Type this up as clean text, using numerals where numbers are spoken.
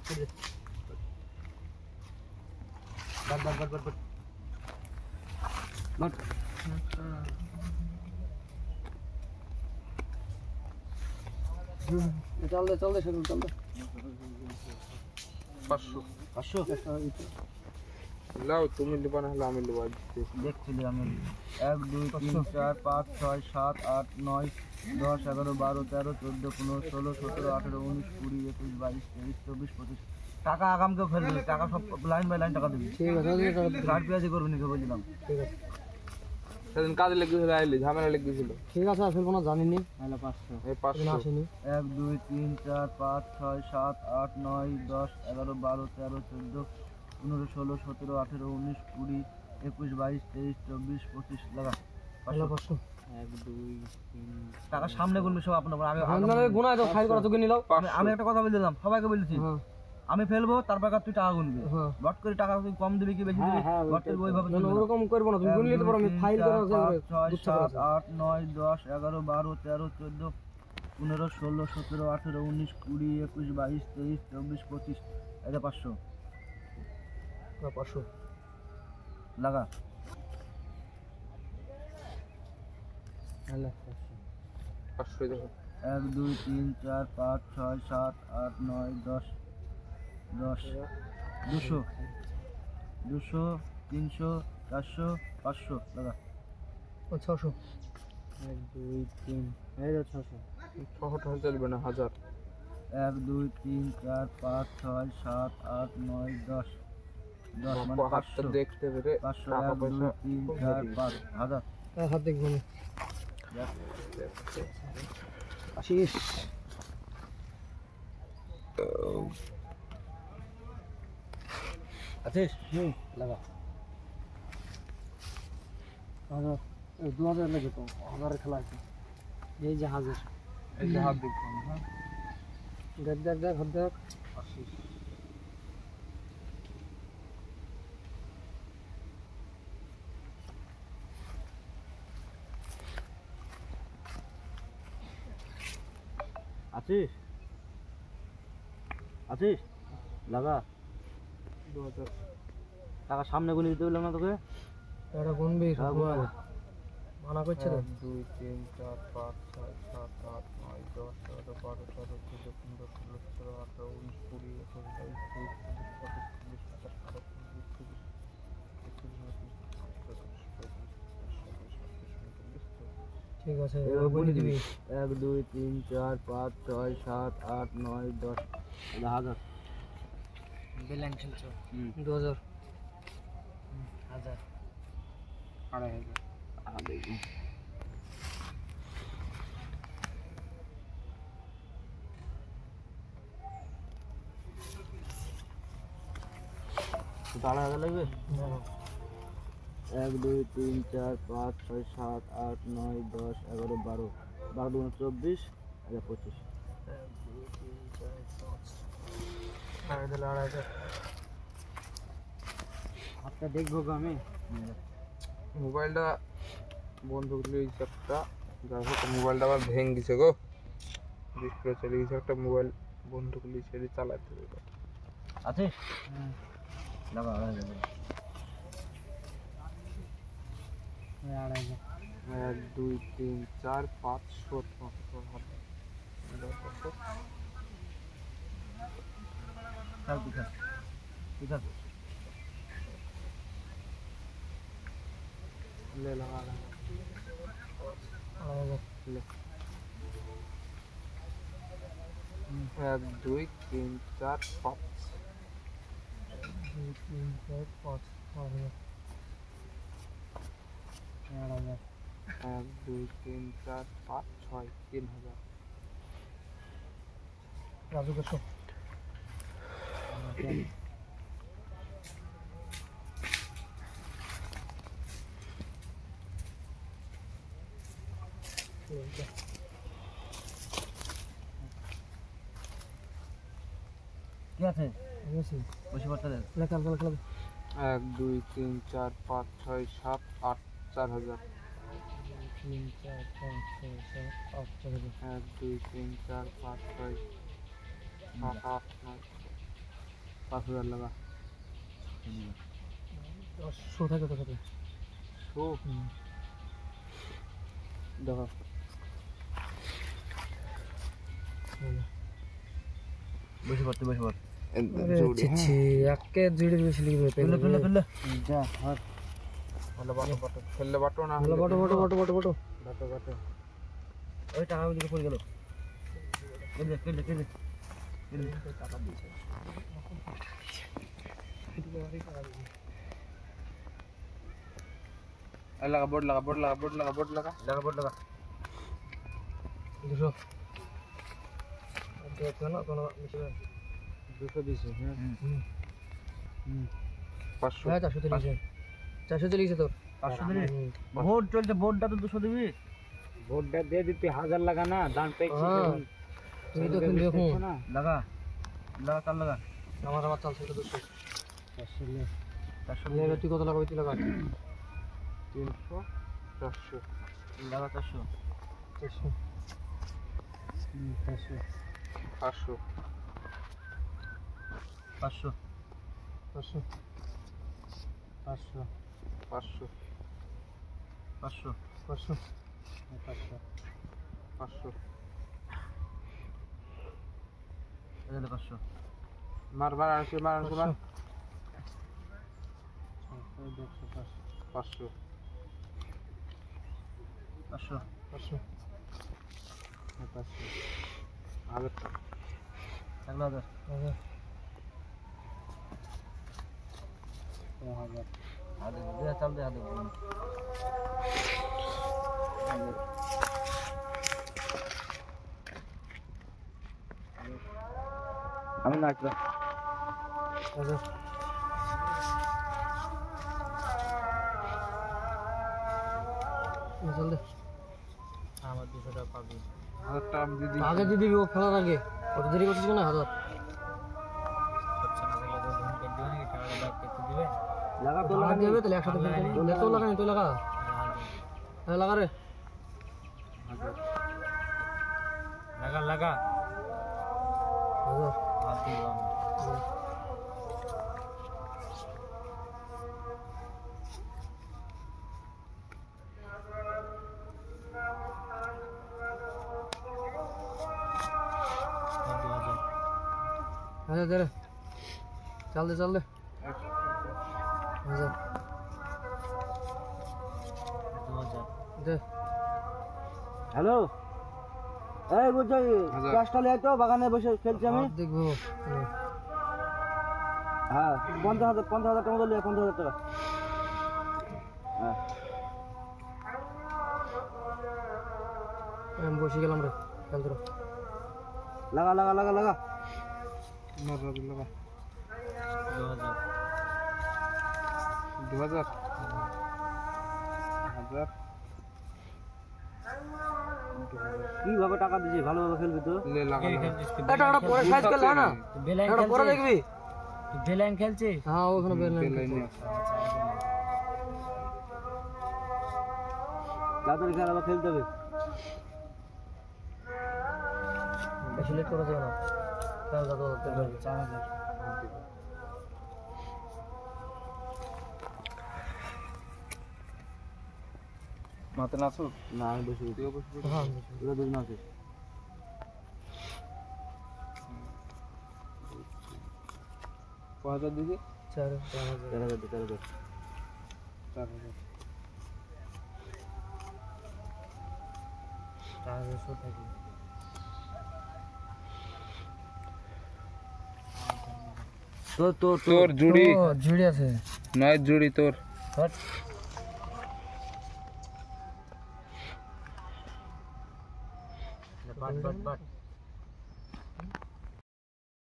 चल दे चल दे चल दे 500 লাও তুমি লিবা না হলে আমি লিবা দেখছিলি আমি 1 2 3 4 5 6 7 8 9 10 11 12 13 14 15 16 17 18 19 20 21 22 23 24 25 টাকা আগাম কেউ ফেলবি টাকা সব লাইন বাই লাইন টাকা দিবি ठीक है গাড়ি পেঁয়াজি করবি নাকি বলছিলাম ठीक है সেদিন কাজে লেগেছিল আইলি ঝামেলা লেগেছিল ठीक আছে আসলে কোনো জানি নি আইলা 500 এই 500 আসেনি 1 2 3 4 5 6 7 8 9 10 11 12 13 14 15 16 17 18 19 20 21 22 23 24 25 লাগা হলো 500 1 2 3 টাকা সামনে গুনবি সব আপনার আমি আপনারা গুনায় তো ফাইল করা তো কিনে নাও আমি একটা কথা বলে দিলাম সবাইকে বলেছি হ্যাঁ আমি ফেলবো তারপর তুই টাকা গুনবি হ্যাঁ বট করে টাকা তুই কম দিবি কি বেশি দিবি বট করে ওইভাবে না ওরকম করব না তুমি গুনলে তো পারো আমি ফাইল করা আছে 6 7 8 9 10 11 12 13 14 15 16 17 18 19 20 21 22 23 24 25 এটা 500 500 লাগা হলো 500 দেখো 1 2 3 4 5 6 7 8 9 10 10 200 200 300 400 500 লাগা 600 1 2 3 এই 600 600 টাকা চলবে না 1000 1 2 3 4 5 6 7 8 9 10 10 মানে হাতটা 500 দেখতে পেরে 500 টাকা 1 পয়সা 2 3 4 5 হাজার হাত দেখবো না আশিস আছিস লাগা হাজার 2000 লাগে তো হাজারের খেলা আছে এই যে হাজার এই যে হাত দেখো হ্যাঁ দেখ দেখ দেখ হাত দেখ আশিস আছিস আছিস লাগা 2000 টাকা সামনে গুলি দিতে বললাম না তোকে এটা গুনবি মানা করছে তো 2 3 4 5 6 7 8 9 10 11 12 13 14 15 16 17 18 19 20 21 22 ঠিক আছে এবার বলে দিবি 1 2 3 4 5 6 7 8 9 10 হাজার বেলান চলছো 2000 হাজার 2500 টাকা লাগবে 1 2 3 4 5 6 7 8 9 10 11 12 12 24 25 হাতটা দেখবো আমি মোবাইলটা বন্ধ করলে এই চাপটা যাই হোক মোবাইলটা আবার ভেঙে গেছে গো ডিসপ্লে চলে গেছে একটা মোবাইল বন্ধ করলে সেটি চালাতে হবে আছে লাগা লাগা 1 2 3 4 5 7 চল ঠিক আছে ले लगा ले 1 2 3 4 5 2 3 4 5 1 2 3 4 5 6 3000 রাজু কত কি আছে বেশি বসে পড়তে দে লেখা লেখা 1 2 3 4 5 6 7 8 4000 3 4 5 6 7 8 1 2 3 4 5 6 7 8 9 5000 লাগা। 100 থাকে তো থাকে। 100 দেখো বসে পড় জোড়ি ছি একে জুড়ে বেশি লিখবে ফেলে যা হাত ভালো বাটো ফেললে বাটো না হলো বটো বাটো ওই টাকা গুলো পড়ে গেল কেলে টাকা দিয়েছে লাগা বোর্ড লাগা লাগা 200 দেখো না কোনো মিশে 200 দিছে হ্যাঁ 500 হ্যাঁ 400 লিখেছে 400 লিখেছে তোর 500 দিবি ভোট চলছে ভোটটা তো 200 দিবি ভোটটা দিয়ে দিতে 1000 লাগা না দান পেয়েছি তুই তো দেখো লাগা কাল লাগা আমার আবার চলছে 200 400 লে তুই কত লাগাবি তুই লাগা 300 400 লাগা 400 400 500 500 500 500 500 500 এলে 500 মার আনছে 500 আগে লাগলা দে দে চাল দে হাতে আমি নাচবা চল দে আমার 200 টাকা পাবি 1000 টাকা দিদি আগে দিদি ও ফেলার আগে কত দেরি করছিস না হাজার লাগা তো লাগা দেবে তাহলে একসাথে ফেলতে তো লাগা তুই লাগা হ্যাঁ লাগা রে লাগা হাজার হাত দিলাম হাজার দে রে চল দে হাজার দে হ্যালো এই বুঝছো ক্যাশটা লিয়ে তো বাগানে বসে খেলছি আমি দেখবো হ্যাঁ 50,000 টাকা লিয়ে 50,000 টাকা হ্যাঁ আমি বসে গেলাম রে খেলতে লাগা মার রাবি লাগা 2000 1000 কিভাবে টাকা দিছি ভালোভাবে খেলবি তো লে লাগা এটা ওটা পরে সাইজ করলে না বেলাইন এটা পরে দেখবি তুই বেলাইন খেলছিস হ্যাঁ ওখানে বেরলাম তাড়াতাড়ি খেলা আবার খেলতে হবে বেশি লেট করা যাবে না খেলা যাবে 4000 মাতে নাচো না আমি বসে তুইও বসে হ্যাঁ ওরা দুজন আছে 5000 দিদি 4000 4000 তোর জুড়ি ঝুড়ি আছে 9 জুড়ি তোর বাট